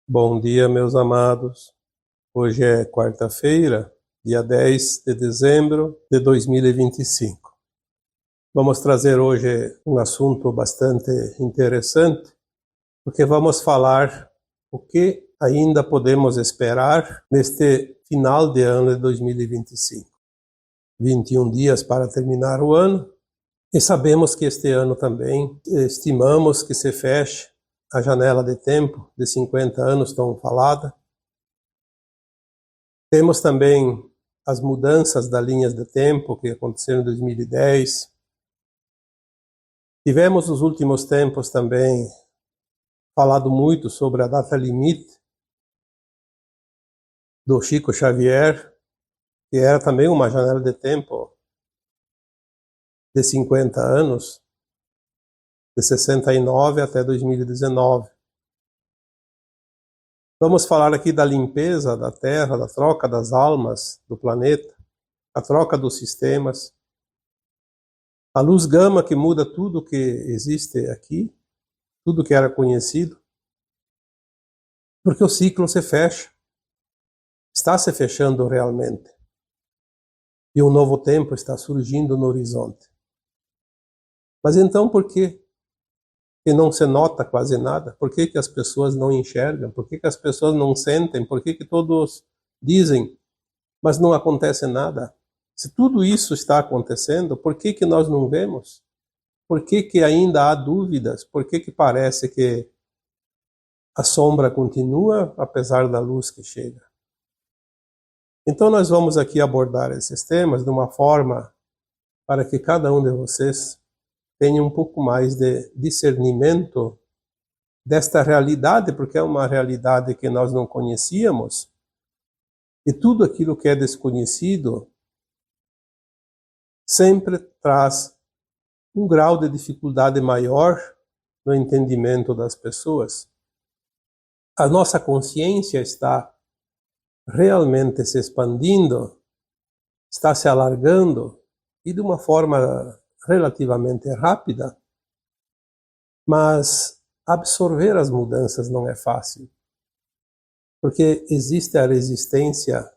Bom dia, meus amados. Hoje é quarta-feira, dia 10 de dezembro de 2025. Vamos trazer hoje um assunto bastante interessante, porque vamos falar o que ainda podemos esperar neste final de ano de 2025. 21 dias para terminar o ano, e sabemos que este ano também estimamos que se feche a janela de tempo de 50 anos tão falada. Temos também as mudanças das linhas de tempo que aconteceram em 2010. Tivemos nos últimos tempos também falado muito sobre a data limite do Chico Xavier, que era também uma janela de tempo de 50 anos, de 69 até 2019. Vamos falar aqui da limpeza da Terra, da troca das almas do planeta, a troca dos sistemas, a luz gama que muda tudo que existe aqui, tudo que era conhecido, porque o ciclo se fecha, está se fechando realmente, e um novo tempo está surgindo no horizonte. Mas então por que não se nota quase nada? Por que as pessoas não enxergam? Por que as pessoas não sentem? Por que todos dizem, mas não acontece nada? Se tudo isso está acontecendo, por que nós não vemos? Por que ainda há dúvidas? Por que parece que a sombra continua, apesar da luz que chega? Então nós vamos aqui abordar esses temas de uma forma para que cada um de vocês tenha um pouco mais de discernimento desta realidade, porque é uma realidade que nós não conhecíamos, e tudo aquilo que é desconhecido sempre traz um grau de dificuldade maior no entendimento das pessoas. A nossa consciência está realmente se expandindo, está se alargando, e de uma forma relativamente rápida, mas absorver as mudanças não é fácil, porque existe a resistência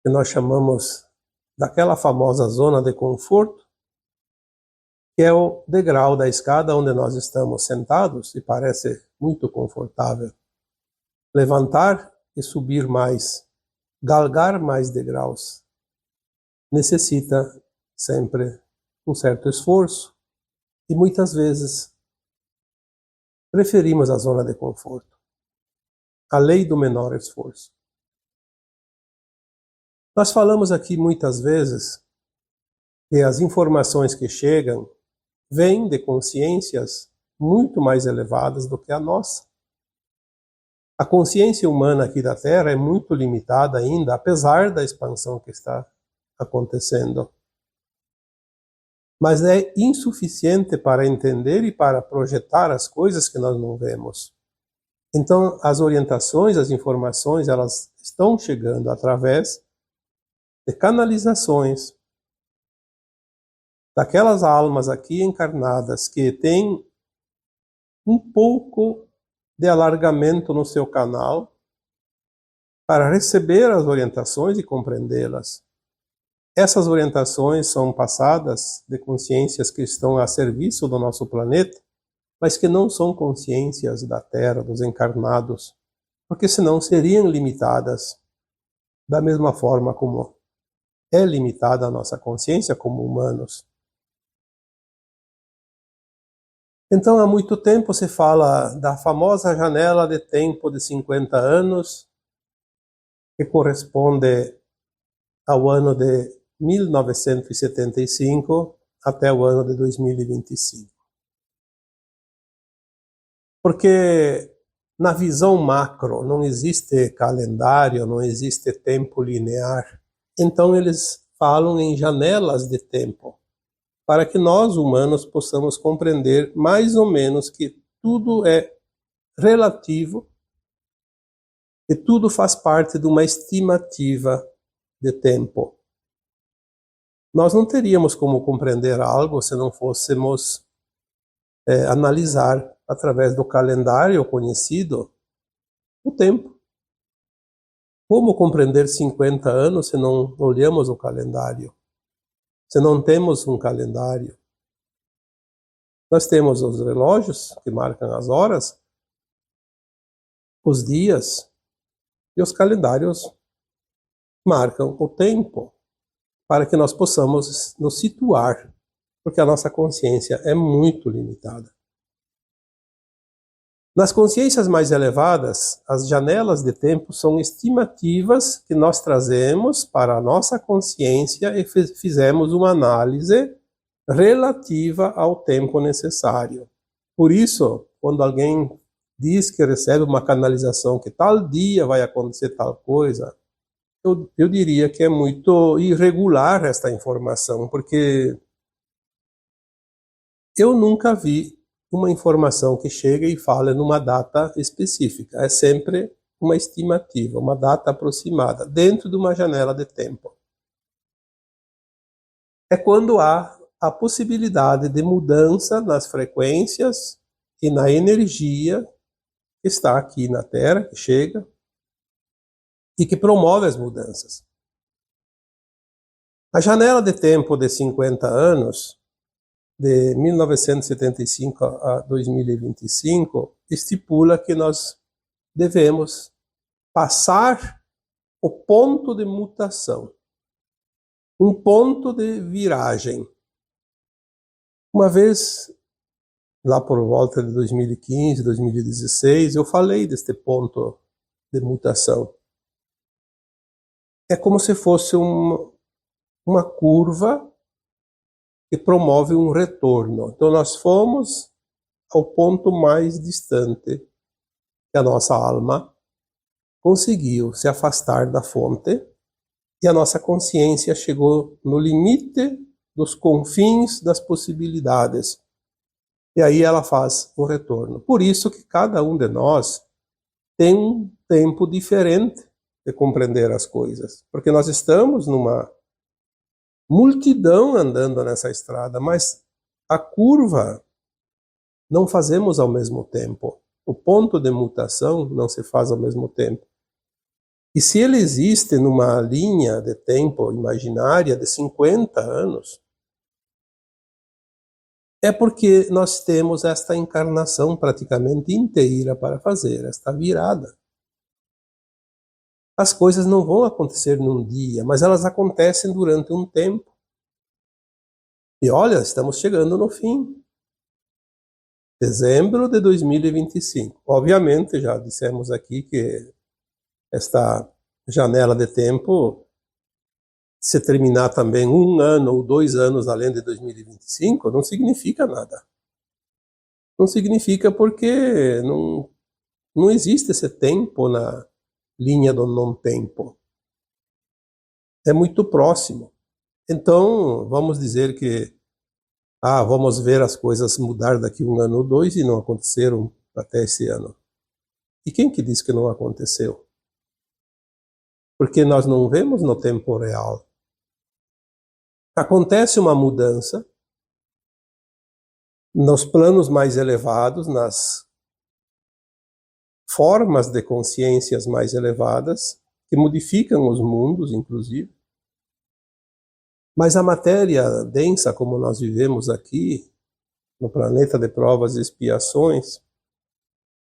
que nós chamamos daquela famosa zona de conforto, que é o degrau da escada onde nós estamos sentados e parece muito confortável. Levantar e subir mais, galgar mais degraus, necessita sempre um certo esforço, e muitas vezes preferimos a zona de conforto, a lei do menor esforço. Nós falamos aqui muitas vezes que as informações que chegam vêm de consciências muito mais elevadas do que a nossa. A consciência humana aqui da Terra é muito limitada ainda, apesar da expansão que está acontecendo. Mas é insuficiente para entender e para projetar as coisas que nós não vemos. Então, as orientações, as informações, elas estão chegando através de canalizações daquelas almas aqui encarnadas que têm um pouco de alargamento no seu canal para receber as orientações e compreendê-las. Essas orientações são passadas de consciências que estão a serviço do nosso planeta, mas que não são consciências da Terra, dos encarnados, porque senão seriam limitadas da mesma forma como é limitada a nossa consciência como humanos. Então, há muito tempo se fala da famosa janela de tempo de 50 anos, que corresponde ao ano de 1975 até o ano de 2025. Porque na visão macro não existe calendário, não existe tempo linear. Então eles falam em janelas de tempo, para que nós humanos possamos compreender mais ou menos que tudo é relativo e tudo faz parte de uma estimativa de tempo. Nós não teríamos como compreender algo se não fôssemos analisar através do calendário conhecido o tempo. Como compreender 50 anos se não olhamos o calendário? Se não temos um calendário? Nós temos os relógios que marcam as horas, os dias, e os calendários marcam o tempo, para que nós possamos nos situar, porque a nossa consciência é muito limitada. Nas consciências mais elevadas, as janelas de tempo são estimativas que nós trazemos para a nossa consciência e fizemos uma análise relativa ao tempo necessário. Por isso, quando alguém diz que recebe uma canalização, que tal dia vai acontecer tal coisa, eu diria que é muito irregular esta informação, porque eu nunca vi uma informação que chega e fala numa data específica. É sempre uma estimativa, uma data aproximada, dentro de uma janela de tempo. É quando há a possibilidade de mudança nas frequências e na energia que está aqui na Terra, que chega e que promove as mudanças. A janela de tempo de 50 anos, de 1975 a 2025, estipula que nós devemos passar o ponto de mutação, um ponto de viragem. Uma vez, lá por volta de 2015, 2016, eu falei deste ponto de mutação. É como se fosse uma curva que promove um retorno. Então nós fomos ao ponto mais distante que a nossa alma conseguiu se afastar da fonte e a nossa consciência chegou no limite dos confins das possibilidades. E aí ela faz o retorno. Por isso que cada um de nós tem um tempo diferente de compreender as coisas, porque nós estamos numa multidão andando nessa estrada, mas a curva não fazemos ao mesmo tempo. O ponto de mutação não se faz ao mesmo tempo. E se ele existe numa linha de tempo imaginária de 50 anos, é porque nós temos esta encarnação praticamente inteira para fazer esta virada. As coisas não vão acontecer num dia, mas elas acontecem durante um tempo. E olha, estamos chegando no fim. Dezembro de 2025. Obviamente, já dissemos aqui que esta janela de tempo, se terminar também 1 ano ou 2 anos além de 2025, não significa nada. Não significa porque não existe esse tempo na linha do não-tempo. É muito próximo. Então, vamos dizer que vamos ver as coisas mudar daqui 1 ano ou 2 e não aconteceram até esse ano. E quem que diz que não aconteceu? Porque nós não vemos no tempo real. Acontece uma mudança nos planos mais elevados, nas formas de consciências mais elevadas, que modificam os mundos, inclusive. Mas a matéria densa, como nós vivemos aqui, no planeta de provas e expiações,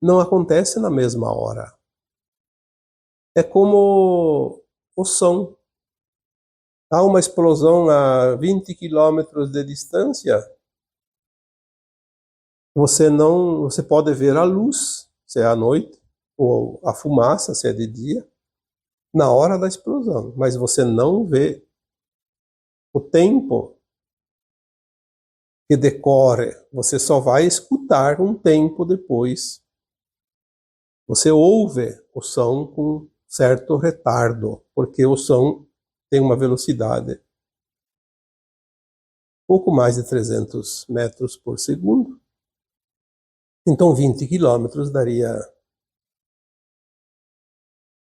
não acontece na mesma hora. É como o som. Há uma explosão a 20 quilômetros de distância, você pode ver a luz, se é à noite, ou a fumaça, se é de dia, na hora da explosão, mas você não vê o tempo que decorre, você só vai escutar um tempo depois. Você ouve o som com certo retardo, porque o som tem uma velocidade pouco mais de 300 metros por segundo. Então 20 quilômetros daria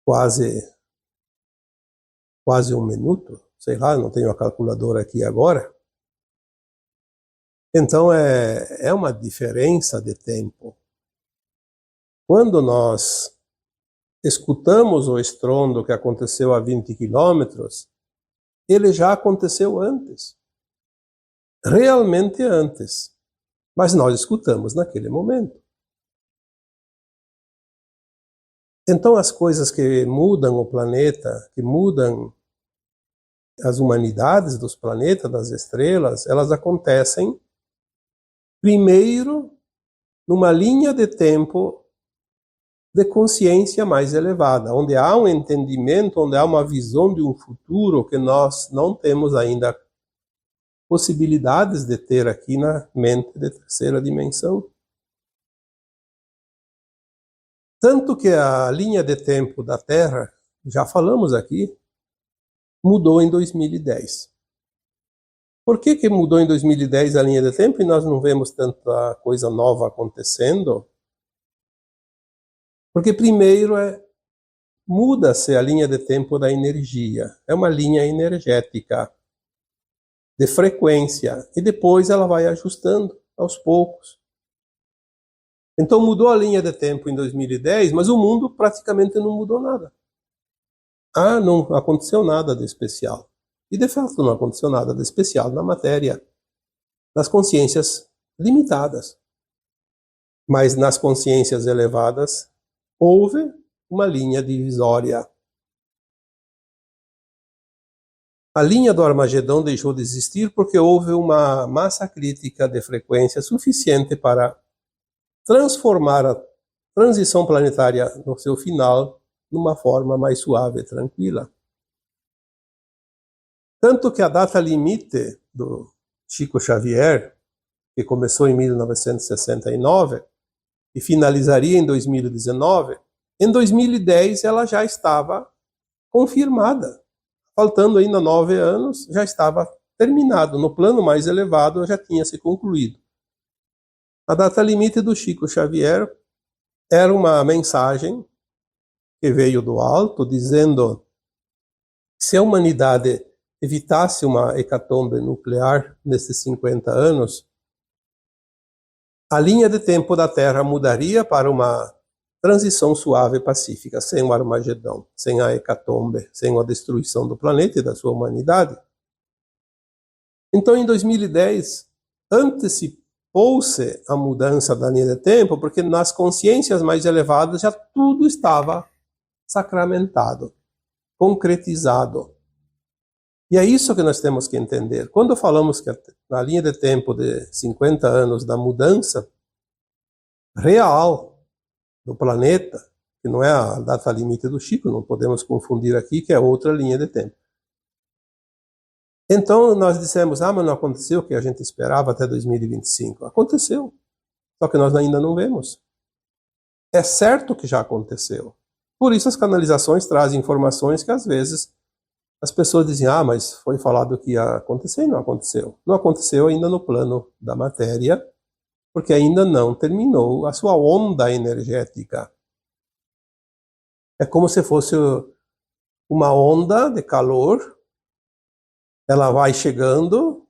quase 1 minuto, sei lá, não tenho a calculadora aqui agora. Então é uma diferença de tempo. Quando nós escutamos o estrondo que aconteceu a 20 quilômetros, ele já aconteceu antes. Realmente antes. Mas nós escutamos naquele momento. Então as coisas que mudam o planeta, que mudam as humanidades dos planetas, das estrelas, elas acontecem primeiro numa linha de tempo de consciência mais elevada, onde há um entendimento, onde há uma visão de um futuro que nós não temos ainda possibilidades de ter aqui na mente de terceira dimensão. Tanto que a linha de tempo da Terra, já falamos aqui, mudou em 2010. Por que mudou em 2010 a linha de tempo e nós não vemos tanta coisa nova acontecendo? Porque primeiro muda-se a linha de tempo da energia. É uma linha energética de frequência e depois ela vai ajustando aos poucos. Então mudou a linha de tempo em 2010, mas o mundo praticamente não mudou nada. Não aconteceu nada de especial. E de fato não aconteceu nada de especial na matéria das consciências limitadas. Mas nas consciências elevadas houve uma linha divisória. A linha do Armagedão deixou de existir porque houve uma massa crítica de frequência suficiente para transformar a transição planetária no seu final numa forma mais suave e tranquila. Tanto que a data limite do Chico Xavier, que começou em 1969 e finalizaria em 2019, em 2010 ela já estava confirmada. Faltando ainda 9 anos, já estava terminado. No plano mais elevado já tinha se concluído. A data limite do Chico Xavier era uma mensagem que veio do alto, dizendo que se a humanidade evitasse uma hecatombe nuclear nesses 50 anos, a linha de tempo da Terra mudaria para uma transição suave e pacífica, sem o Armagedão, sem a hecatombe, sem a destruição do planeta e da sua humanidade. Então, em 2010, antecipou-se a mudança da linha de tempo, porque nas consciências mais elevadas já tudo estava sacramentado, concretizado. E é isso que nós temos que entender. Quando falamos que na linha de tempo de 50 anos da mudança real do planeta, que não é a data limite do Chico, não podemos confundir aqui, que é outra linha de tempo. Então nós dissemos, mas não aconteceu o que a gente esperava até 2025. Aconteceu, só que nós ainda não vemos. É certo que já aconteceu. Por isso as canalizações trazem informações que às vezes as pessoas dizem, mas foi falado que ia acontecer e não aconteceu. Não aconteceu ainda no plano da matéria, porque ainda não terminou a sua onda energética. É como se fosse uma onda de calor, ela vai chegando,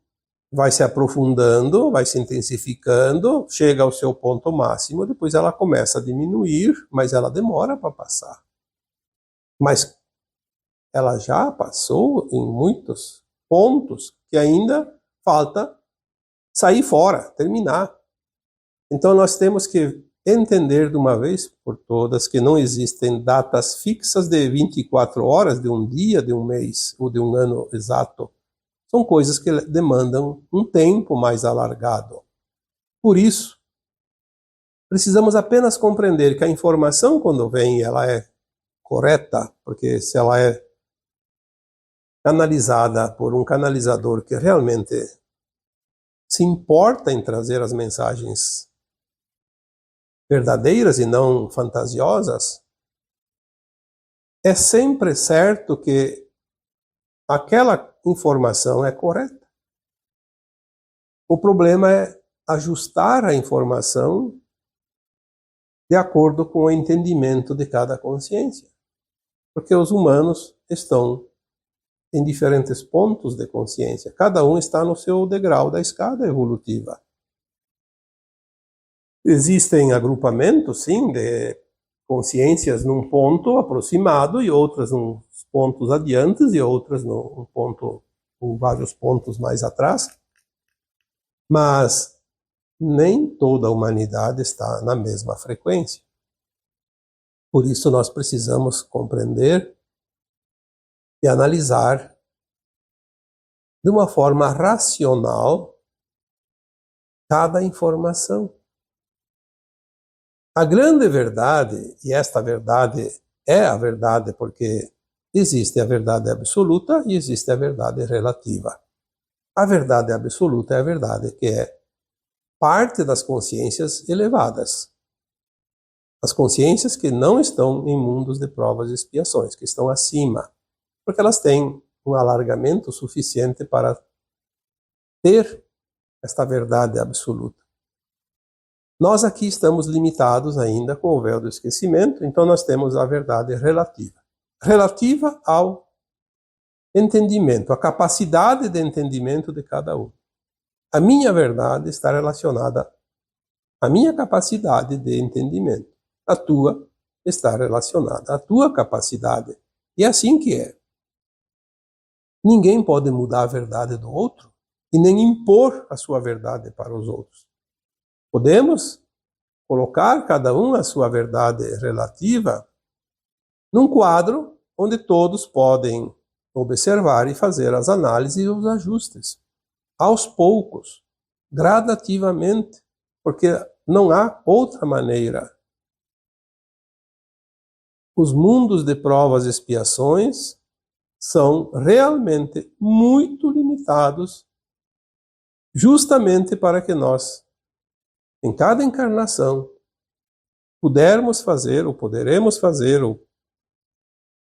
vai se aprofundando, vai se intensificando, chega ao seu ponto máximo, depois ela começa a diminuir, mas ela demora para passar. Mas ela já passou em muitos pontos que ainda falta sair fora, terminar. Então nós temos que entender de uma vez por todas que não existem datas fixas de 24 horas, de um dia, de um mês ou de um ano exato. São coisas que demandam um tempo mais alargado. Por isso, precisamos apenas compreender que a informação, quando vem, ela é correta, porque se ela é canalizada por um canalizador que realmente se importa em trazer as mensagens verdadeiras e não fantasiosas, é sempre certo que aquela informação é correta. O problema é ajustar a informação de acordo com o entendimento de cada consciência. Porque os humanos estão em diferentes pontos de consciência. Cada um está no seu degrau da escada evolutiva. Existem agrupamentos, sim, de consciências num ponto aproximado e outras num pontos adiantes e outras num ponto, ou vários pontos mais atrás. Mas nem toda a humanidade está na mesma frequência. Por isso nós precisamos compreender e analisar de uma forma racional cada informação. A grande verdade, e esta verdade é a verdade porque existe a verdade absoluta e existe a verdade relativa. A verdade absoluta é a verdade que é parte das consciências elevadas. As consciências que não estão em mundos de provas e expiações, que estão acima, porque elas têm um alargamento suficiente para ter esta verdade absoluta. Nós aqui estamos limitados ainda com o véu do esquecimento, então nós temos a verdade relativa. Relativa ao entendimento, a capacidade de entendimento de cada um. A minha verdade está relacionada à minha capacidade de entendimento. A tua está relacionada à tua capacidade. E é assim que é. Ninguém pode mudar a verdade do outro e nem impor a sua verdade para os outros. Podemos colocar cada um a sua verdade relativa num quadro onde todos podem observar e fazer as análises e os ajustes, aos poucos, gradativamente, porque não há outra maneira. Os mundos de provas e expiações são realmente muito limitados, justamente para que nós, em cada encarnação, pudermos fazer, ou poderemos fazer, ou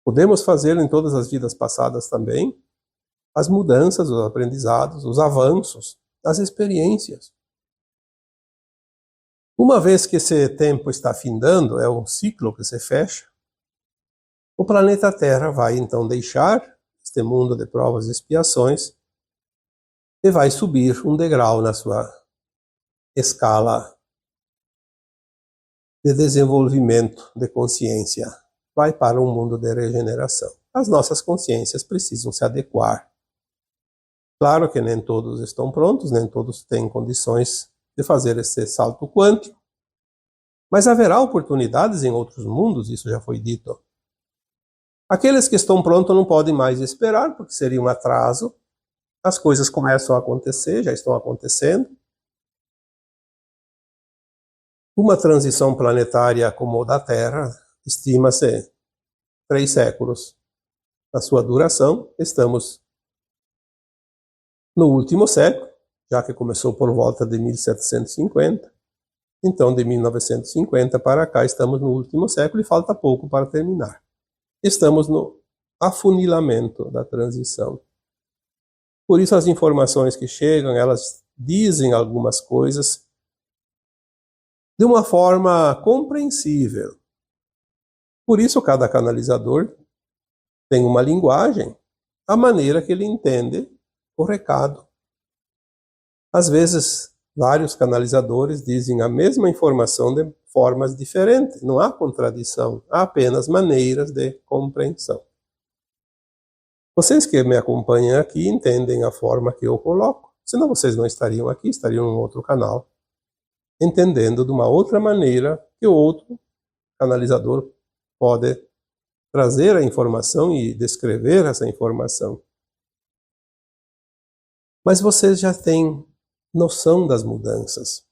podemos fazer em todas as vidas passadas também, as mudanças, os aprendizados, os avanços, as experiências. Uma vez que esse tempo está findando, é um ciclo que se fecha, o planeta Terra vai então deixar este mundo de provas e expiações e vai subir um degrau na sua escala de desenvolvimento de consciência. Vai para um mundo de regeneração. As nossas consciências precisam se adequar. Claro que nem todos estão prontos, nem todos têm condições de fazer esse salto quântico, mas haverá oportunidades em outros mundos, isso já foi dito. Aqueles que estão prontos não podem mais esperar, porque seria um atraso. As coisas começam a acontecer, já estão acontecendo. Uma transição planetária como a da Terra, estima-se 3 séculos a sua duração. Estamos no último século, já que começou por volta de 1750. Então, de 1950 para cá, estamos no último século e falta pouco para terminar. Estamos no afunilamento da transição. Por isso, as informações que chegam, elas dizem algumas coisas de uma forma compreensível. Por isso, cada canalizador tem uma linguagem, a maneira que ele entende o recado. Às vezes, vários canalizadores dizem a mesma informação de formas diferentes. Não há contradição, há apenas maneiras de compreensão. Vocês que me acompanham aqui entendem a forma que eu coloco. Senão vocês não estariam aqui, estariam em outro canal, entendendo de uma outra maneira que o outro canalizador pode trazer a informação e descrever essa informação. Mas vocês já têm noção das mudanças.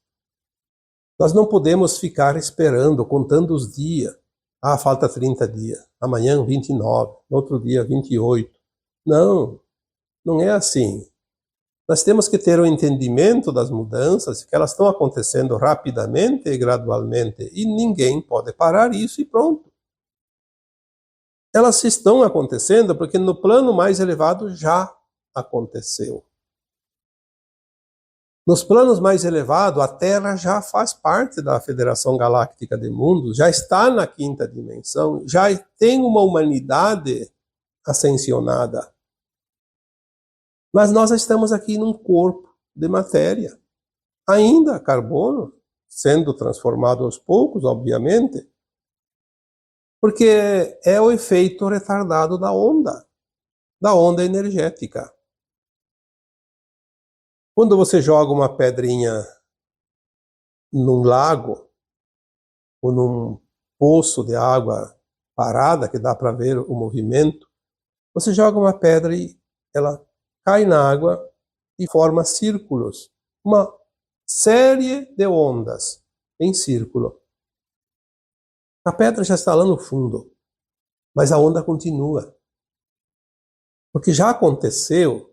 Nós não podemos ficar esperando, contando os dias. Ah, falta 30 dias. Amanhã 29, no outro dia 28. Não, não é assim. Nós temos que ter o entendimento das mudanças, que elas estão acontecendo rapidamente e gradualmente, e ninguém pode parar isso e pronto. Elas estão acontecendo porque no plano mais elevado já aconteceu. Nos planos mais elevados, a Terra já faz parte da Federação Galáctica de Mundos, já está na 5ª dimensão, já tem uma humanidade ascensionada. Mas nós estamos aqui num corpo de matéria, ainda carbono, sendo transformado aos poucos, obviamente, Porque é o efeito retardado da onda energética. Quando você joga uma pedrinha num lago ou num poço de água parada, que dá para ver o movimento, você joga uma pedra e ela cai na água e forma círculos, uma série de ondas em círculo. A pedra já está lá no fundo, mas a onda continua. Porque já aconteceu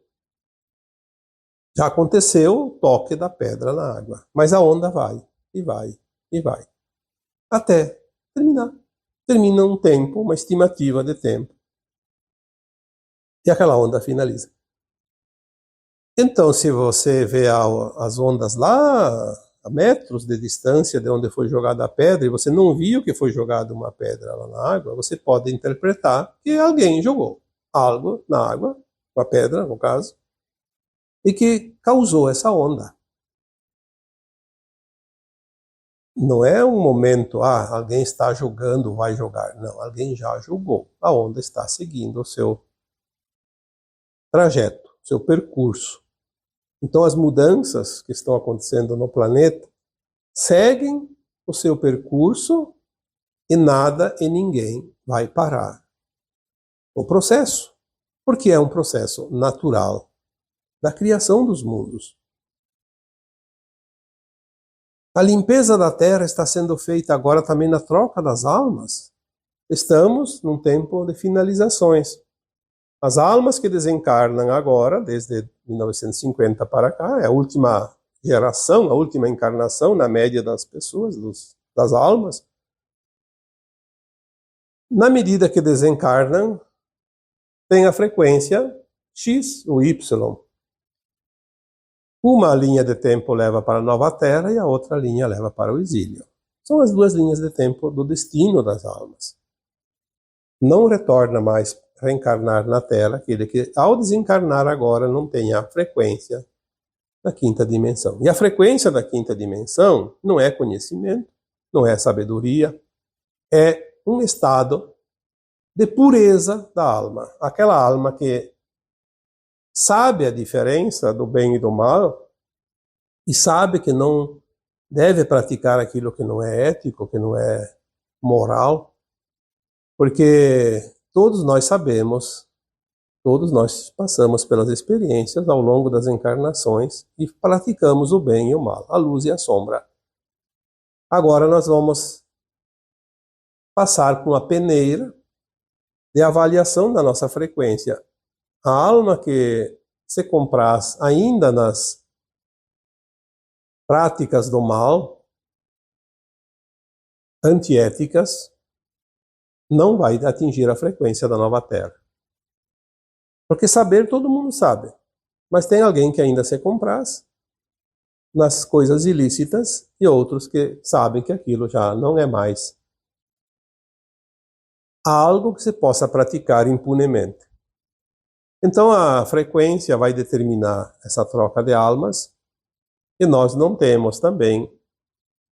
o toque da pedra na água, mas a onda vai, e vai, e vai, até terminar. Termina um tempo, uma estimativa de tempo, e aquela onda finaliza. Então, se você vê as ondas lá, a metros de distância de onde foi jogada a pedra, e você não viu que foi jogada uma pedra lá na água, você pode interpretar que alguém jogou algo na água, uma pedra, no caso, e que causou essa onda. Não é um momento, alguém está jogando, vai jogar. Não, alguém já jogou. A onda está seguindo o seu trajeto, seu percurso. Então, as mudanças que estão acontecendo no planeta seguem o seu percurso e nada e ninguém vai parar o processo, porque é um processo natural da criação dos mundos. A limpeza da Terra está sendo feita agora também na troca das almas. Estamos num tempo de finalizações. As almas que desencarnam agora, desde 1950 para cá, é a última geração, a última encarnação na média das pessoas, das almas. Na medida que desencarnam, tem a frequência X ou Y. Uma linha de tempo leva para a nova Terra e a outra linha leva para o exílio. São as duas linhas de tempo do destino das almas. Não retorna mais reencarnar na Terra aquele que, ao desencarnar agora, não tem a frequência da quinta dimensão. E a frequência da quinta dimensão não é conhecimento, não é sabedoria, é um estado de pureza da alma. Aquela alma que sabe a diferença do bem e do mal e sabe que não deve praticar aquilo que não é ético, que não é moral, porque todos nós sabemos, todos nós passamos pelas experiências ao longo das encarnações e praticamos o bem e o mal, a luz e a sombra. Agora nós vamos passar por uma peneira de avaliação da nossa frequência. A alma que se compraz ainda nas práticas do mal, antiéticas, não vai atingir a frequência da nova Terra. Porque saber todo mundo sabe, mas tem alguém que ainda se compraz nas coisas ilícitas e outros que sabem que aquilo já não é mais algo que se possa praticar impunemente. Então a frequência vai determinar essa troca de almas e nós não temos também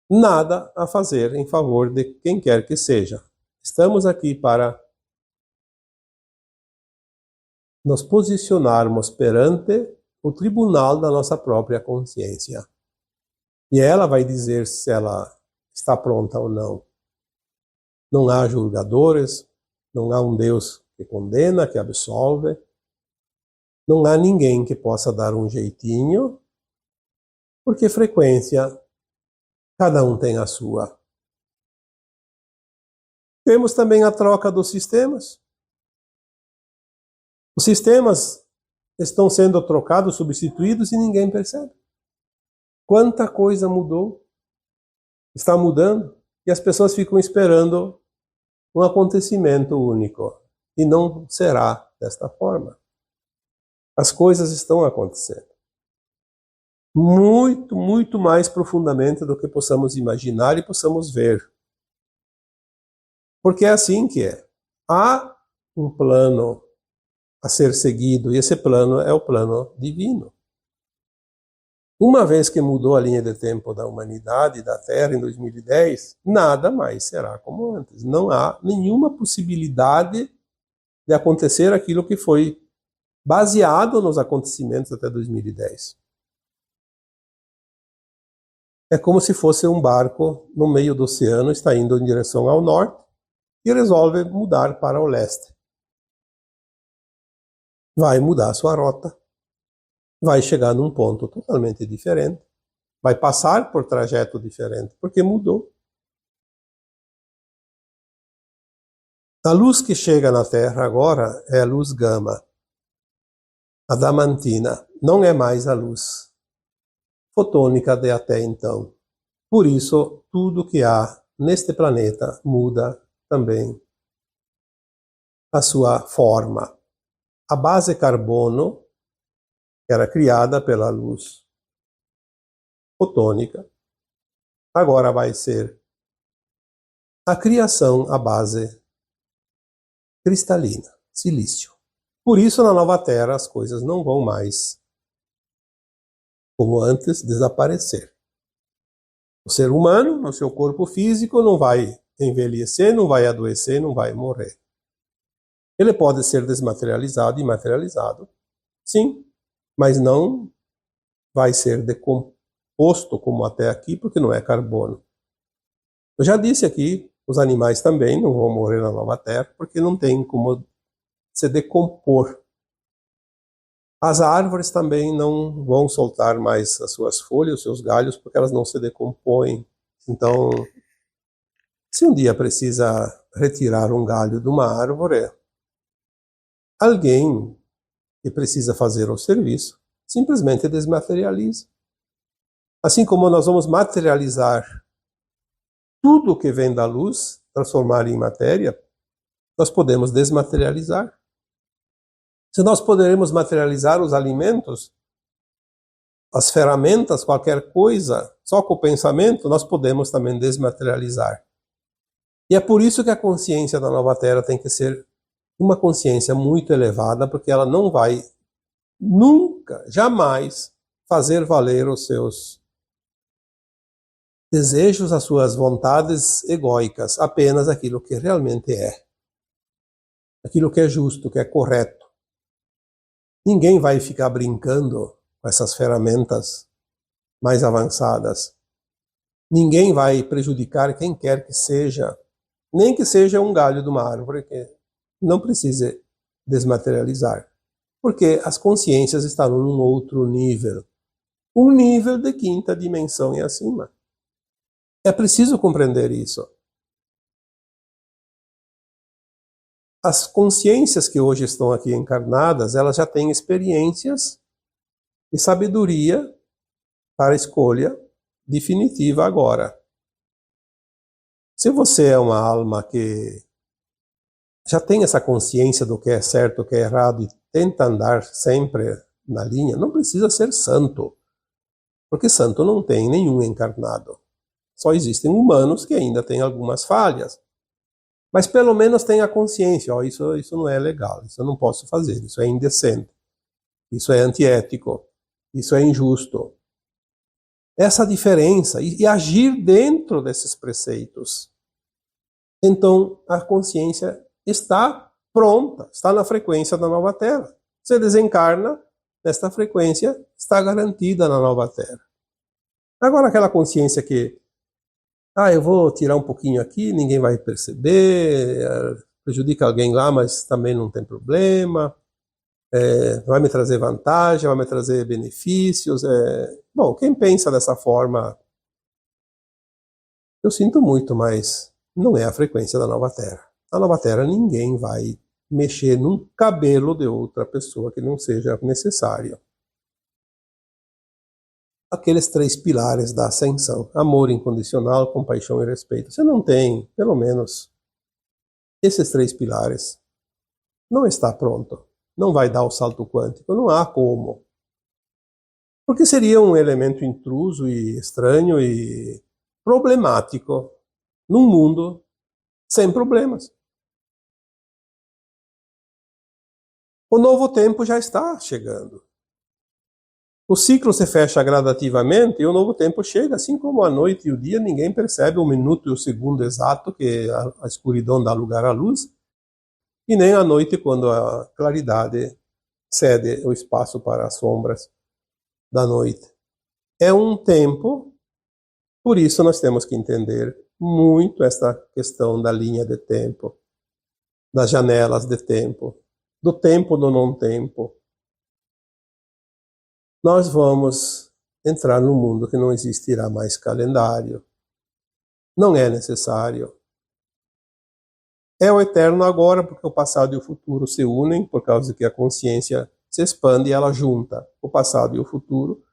nada a fazer em favor de quem quer que seja. Estamos aqui para nos posicionarmos perante o tribunal da nossa própria consciência. E ela vai dizer se ela está pronta ou não. Não há julgadores, não há um Deus que condena, que absolve. Não há ninguém que possa dar um jeitinho, porque frequência, cada um tem a sua. Temos também a troca dos sistemas. Os sistemas estão sendo trocados, substituídos e ninguém percebe. Quanta coisa mudou, está mudando, e as pessoas ficam esperando um acontecimento único. E não será desta forma. As coisas estão acontecendo. Muito, muito mais profundamente do que possamos imaginar e possamos ver. Porque é assim que é. Há um plano a ser seguido, e esse plano é o plano divino. Uma vez que mudou a linha de tempo da humanidade, da Terra, em 2010, nada mais será como antes. Não há nenhuma possibilidade de acontecer aquilo que foi baseado nos acontecimentos até 2010. É como se fosse um barco no meio do oceano, está indo em direção ao norte e resolve mudar para o leste. Vai mudar sua rota, vai chegar num ponto totalmente diferente, vai passar por trajeto diferente, porque mudou. A luz que chega na Terra agora é a luz gama, adamantina, não é mais a luz fotônica de até então. Por isso, tudo que há neste planeta muda também a sua forma. A base carbono, que era criada pela luz fotônica, agora vai ser a criação à base cristalina, silício. Por isso, na nova Terra, as coisas não vão mais, como antes, desaparecer. O ser humano, no seu corpo físico, não vai envelhecer, não vai adoecer, não vai morrer. Ele pode ser desmaterializado e materializado, sim, mas não vai ser decomposto como até aqui, porque não é carbono. Eu já disse aqui, os animais também não vão morrer na nova Terra, porque não tem como se decompor. As árvores também não vão soltar mais as suas folhas, os seus galhos, porque elas não se decompõem. Então, se um dia precisa retirar um galho de uma árvore, alguém que precisa fazer o serviço simplesmente desmaterializa. Assim como nós vamos materializar tudo que vem da luz, transformar em matéria, nós podemos desmaterializar. Se nós poderemos materializar os alimentos, as ferramentas, qualquer coisa, só com o pensamento, nós podemos também desmaterializar. E é por isso que a consciência da nova Terra tem que ser uma consciência muito elevada, porque ela não vai nunca, jamais fazer valer os seus desejos, as suas vontades egóicas, apenas aquilo que realmente é. Aquilo que é justo, que é correto. Ninguém vai ficar brincando com essas ferramentas mais avançadas. Ninguém vai prejudicar quem quer que seja, nem que seja um galho de uma árvore que não precise desmaterializar. Porque as consciências estão num outro nível. Um nível de quinta dimensão e acima. É preciso compreender isso. As consciências que hoje estão aqui encarnadas, elas já têm experiências e sabedoria para a escolha definitiva agora. Se você é uma alma que já tem essa consciência do que é certo, o que é errado e tenta andar sempre na linha, não precisa ser santo, porque santo não tem nenhum encarnado. Só existem humanos que ainda têm algumas falhas. Mas pelo menos tenha consciência, isso não é legal, isso eu não posso fazer, isso é indecente, isso é antiético, isso é injusto. Essa diferença e agir dentro desses preceitos. Então a consciência está pronta, está na frequência da nova Terra. Você desencarna, nesta frequência está garantida na nova Terra. Agora aquela consciência que eu vou tirar um pouquinho aqui, ninguém vai perceber, prejudica alguém lá, mas também não tem problema, vai me trazer vantagem, vai me trazer benefícios. Bom, quem pensa dessa forma, eu sinto muito, mas não é a frequência da nova Terra. Na nova Terra ninguém vai mexer num cabelo de outra pessoa que não seja necessário. Aqueles 3 pilares da ascensão: amor incondicional, compaixão e respeito. Você não tem, pelo menos, esses 3 pilares, não está pronto. Não vai dar o salto quântico, não há como. Porque seria um elemento intruso e estranho e problemático num mundo sem problemas. O novo tempo já está chegando. O ciclo se fecha gradativamente e o novo tempo chega, assim como a noite e o dia, ninguém percebe o minuto e o segundo exato que a escuridão dá lugar à luz, e nem a noite quando a claridade cede o espaço para as sombras da noite. É um tempo, por isso nós temos que entender muito esta questão da linha de tempo, das janelas de tempo, do tempo do não tempo. Nós vamos entrar num mundo que não existirá mais calendário. Não é necessário. É o eterno agora, porque o passado e o futuro se unem, por causa que a consciência se expande e ela junta o passado e o futuro,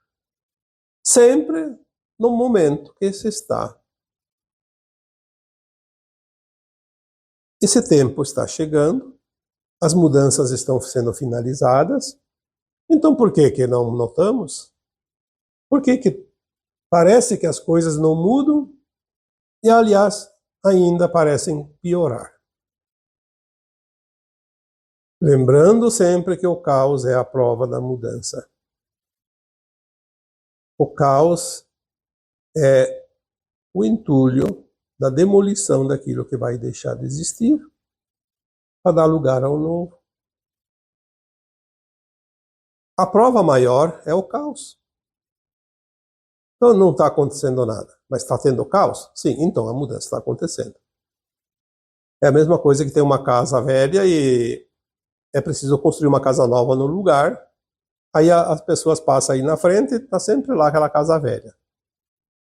sempre no momento que se está. Esse tempo está chegando, as mudanças estão sendo finalizadas, então por que não notamos? Por que parece que as coisas não mudam e, aliás, ainda parecem piorar? Lembrando sempre que o caos é a prova da mudança. O caos é o entulho da demolição daquilo que vai deixar de existir para dar lugar ao novo. A prova maior é o caos. Então não está acontecendo nada, mas está tendo caos? Sim, então a mudança está acontecendo. É a mesma coisa que tem uma casa velha e é preciso construir uma casa nova no lugar, aí as pessoas passam aí na frente e está sempre lá aquela casa velha.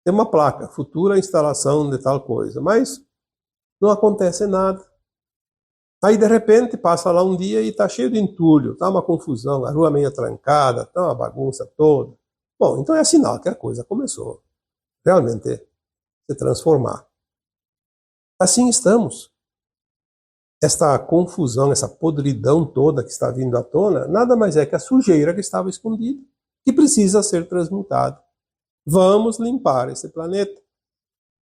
Tem uma placa, futura instalação de tal coisa, mas não acontece nada. Aí de repente passa lá um dia e está cheio de entulho, está uma confusão, a rua meio trancada, está uma bagunça toda. Bom, então é sinal que a coisa começou realmente a se transformar. Assim estamos. Esta confusão, essa podridão toda que está vindo à tona, nada mais é que a sujeira que estava escondida, que precisa ser transmutada. Vamos limpar esse planeta,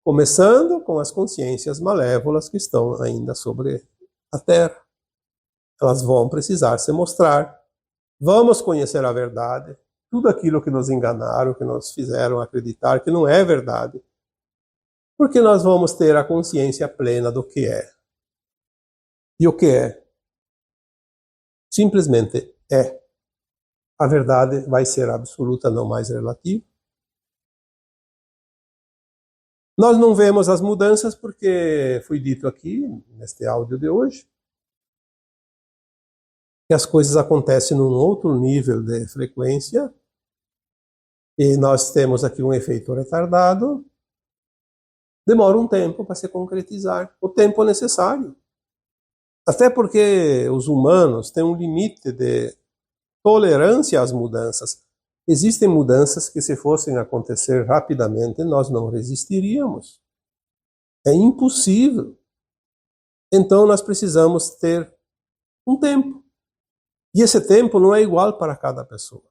começando com as consciências malévolas que estão ainda sobre a Terra. Elas vão precisar se mostrar. Vamos conhecer a verdade, tudo aquilo que nos enganaram, que nos fizeram acreditar que não é verdade, porque nós vamos ter a consciência plena do que é. E o que é? Simplesmente é. A verdade vai ser absoluta, não mais relativa. Nós não vemos as mudanças porque foi dito aqui, neste áudio de hoje, que as coisas acontecem num outro nível de frequência e nós temos aqui um efeito retardado. Demora um tempo para se concretizar, o tempo necessário. Até porque os humanos têm um limite de tolerância às mudanças. Existem mudanças que, se fossem acontecer rapidamente, nós não resistiríamos. É impossível. Então nós precisamos ter um tempo. E esse tempo não é igual para cada pessoa.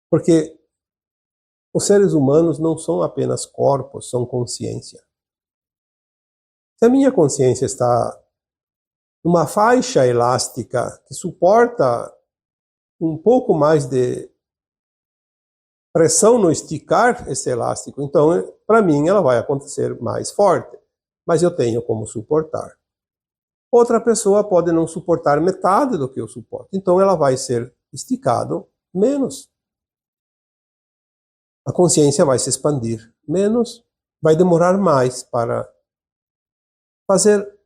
Porque os seres humanos não são apenas corpos, são consciência. Se a minha consciência está numa faixa elástica que suporta um pouco mais de pressão no esticar esse elástico, então, para mim, ela vai acontecer mais forte, mas eu tenho como suportar. Outra pessoa pode não suportar metade do que eu suporto, então ela vai ser esticado menos. A consciência vai se expandir menos, vai demorar mais para fazer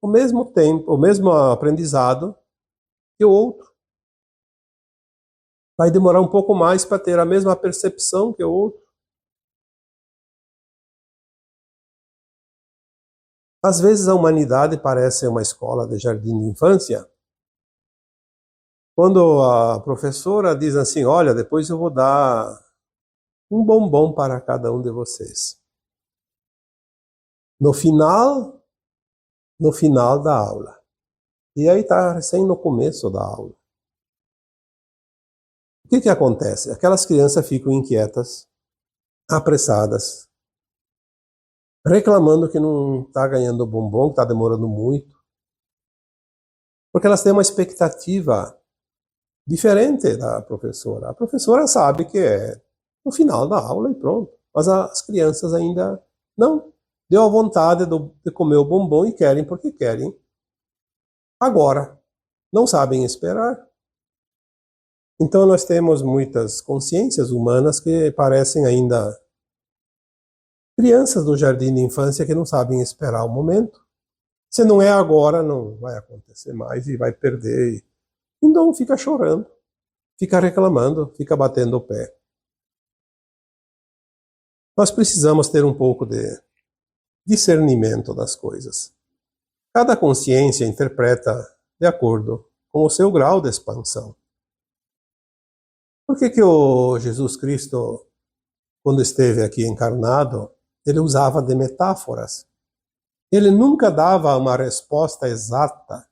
o mesmo tempo, o mesmo aprendizado que o outro. Vai demorar um pouco mais para ter a mesma percepção que o outro. Às vezes a humanidade parece uma escola de jardim de infância. Quando a professora diz assim, olha, depois eu vou dar um bombom para cada um de vocês. No final da aula. E aí está recém no começo da aula. O que acontece? Aquelas crianças ficam inquietas, apressadas, reclamando que não está ganhando bombom, que está demorando muito. Porque elas têm uma expectativa diferente da professora. A professora sabe que é no final da aula e pronto. Mas as crianças ainda não. Deu a vontade de comer o bombom e querem porque querem. Agora, não sabem esperar. Então nós temos muitas consciências humanas que parecem ainda crianças do jardim de infância que não sabem esperar o momento. Se não é agora, não vai acontecer mais e vai perder. Então fica chorando, fica reclamando, fica batendo o pé. Nós precisamos ter um pouco de discernimento das coisas. Cada consciência interpreta de acordo com o seu grau de expansão. Por que o Jesus Cristo, quando esteve aqui encarnado, ele usava de metáforas? Ele nunca dava uma resposta exata.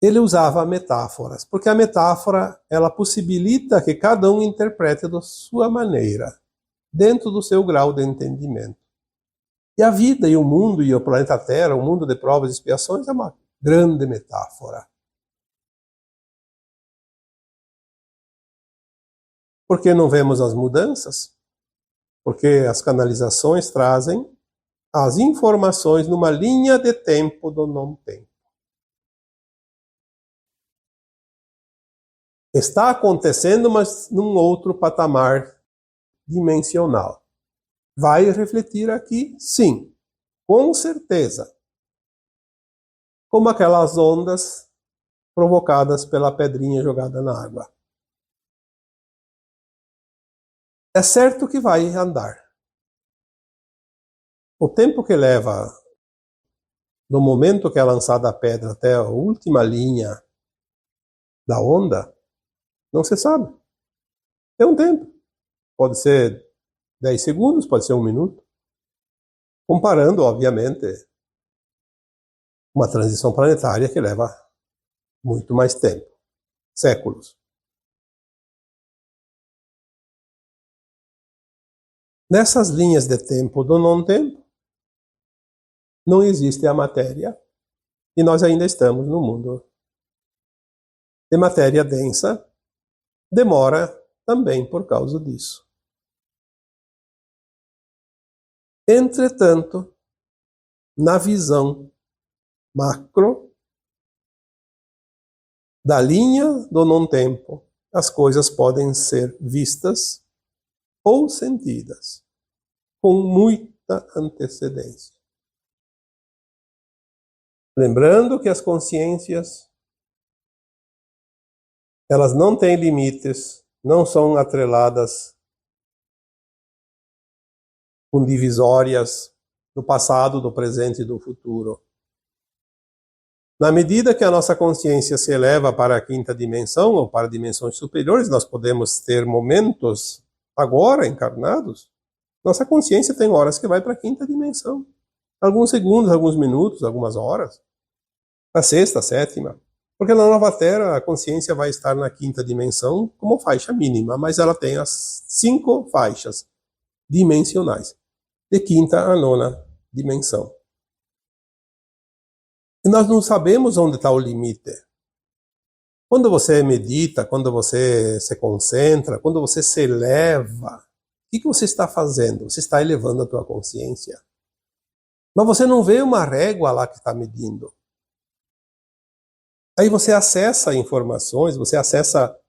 Ele usava metáforas, porque a metáfora ela possibilita que cada um interprete da sua maneira, dentro do seu grau de entendimento. E a vida e o mundo e o planeta Terra, o mundo de provas e expiações, é uma grande metáfora. Por que não vemos as mudanças? Porque as canalizações trazem as informações numa linha de tempo do não-tempo. Está acontecendo, mas num outro patamar dimensional. Vai refletir aqui? Sim, com certeza. Como aquelas ondas provocadas pela pedrinha jogada na água. É certo que vai andar. O tempo que leva do momento que é lançada a pedra até a última linha da onda, não se sabe. É um tempo. Pode ser 10 segundos, pode ser 1 minuto. Comparando, obviamente, uma transição planetária que leva muito mais tempo. Séculos. Nessas linhas de tempo do não-tempo, não existe a matéria. E nós ainda estamos no mundo de matéria densa. Demora também por causa disso. Entretanto, na visão macro da linha do não-tempo, as coisas podem ser vistas ou sentidas com muita antecedência. Lembrando que as consciências, elas não têm limites, não são atreladas com divisórias do passado, do presente e do futuro. Na medida que a nossa consciência se eleva para a quinta dimensão ou para dimensões superiores, nós podemos ter momentos agora encarnados. Nossa consciência tem horas que vai para a quinta dimensão. Alguns segundos, alguns minutos, algumas horas. A sexta, a sétima. Porque na nova Terra a consciência vai estar na quinta dimensão como faixa mínima, mas ela tem as 5 faixas dimensionais, de quinta a nona dimensão. E nós não sabemos onde está o limite. Quando você medita, quando você se concentra, quando você se eleva, o que você está fazendo? Você está elevando a tua consciência. Mas você não vê uma régua lá que está medindo. Aí você acessa informações, você acessa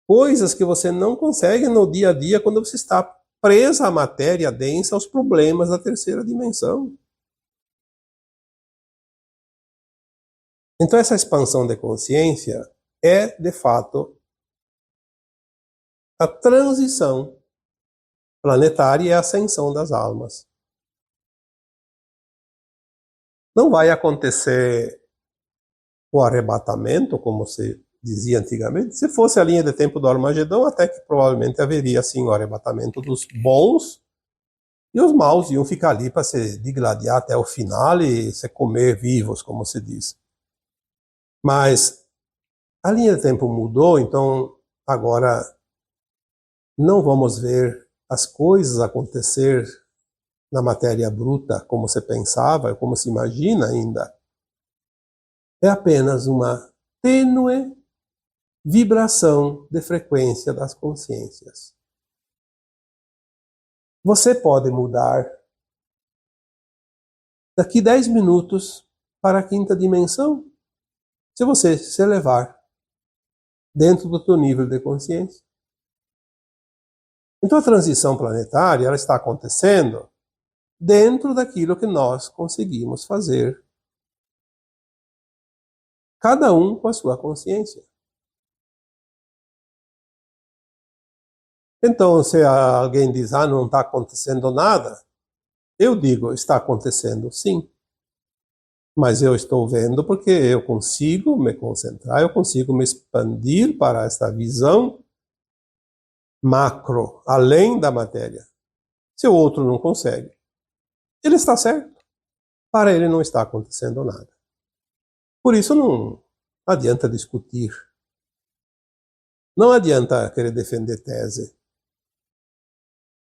coisas que você não consegue no dia a dia quando você está presa à matéria densa, aos problemas da terceira dimensão. Então essa expansão de consciência é, de fato, a transição planetária e a ascensão das almas. Não vai acontecer o arrebatamento, como se dizia antigamente. Se fosse a linha de tempo do Armagedão, até que provavelmente haveria sim o arrebatamento dos bons, e os maus iam ficar ali para se digladiar até o final e se comer vivos, como se diz. Mas a linha de tempo mudou, então agora não vamos ver as coisas acontecer na matéria bruta como se pensava, como se imagina ainda. É apenas uma tênue vibração de frequência das consciências. Você pode mudar daqui 10 minutos para a quinta dimensão, se você se elevar dentro do seu nível de consciência. Então a transição planetária ela está acontecendo dentro daquilo que nós conseguimos fazer, cada um com a sua consciência. Então, se alguém diz, não está acontecendo nada, eu digo, está acontecendo sim. Mas eu estou vendo porque eu consigo me concentrar, eu consigo me expandir para essa visão macro, além da matéria. Se o outro não consegue, ele está certo. Para ele não está acontecendo nada. Por isso não adianta discutir. Não adianta querer defender tese.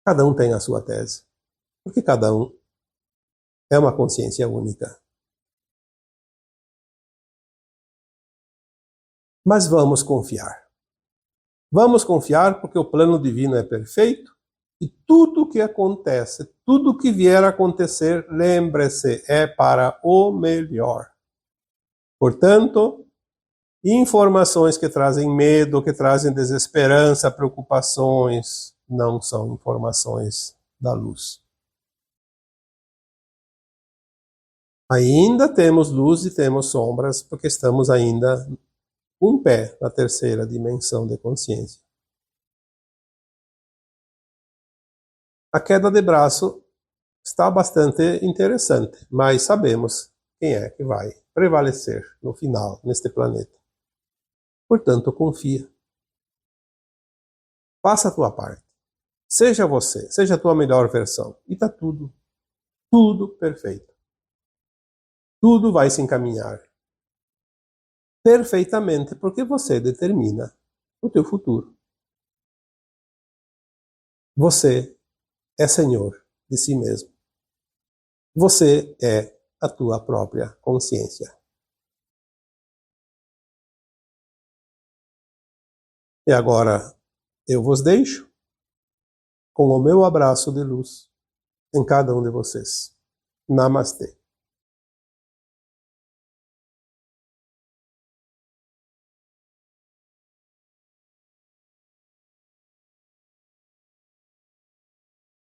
Cada um tem a sua tese. Porque cada um é uma consciência única. Mas vamos confiar. Vamos confiar porque o plano divino é perfeito e tudo que acontece, tudo que vier a acontecer, lembre-se, é para o melhor. Portanto, informações que trazem medo, que trazem desesperança, preocupações, não são informações da luz. Ainda temos luz e temos sombras, porque estamos ainda um pé na terceira dimensão de consciência. A queda de braço está bastante interessante, mas sabemos quem é que vai prevalecer no final, neste planeta. Portanto, confia. Faça a tua parte. Seja você, seja a tua melhor versão. E está tudo perfeito. Tudo vai se encaminhar perfeitamente, porque você determina o teu futuro. Você é senhor de si mesmo. Você é a tua própria consciência. E agora eu vos deixo com o meu abraço de luz em cada um de vocês. Namastê.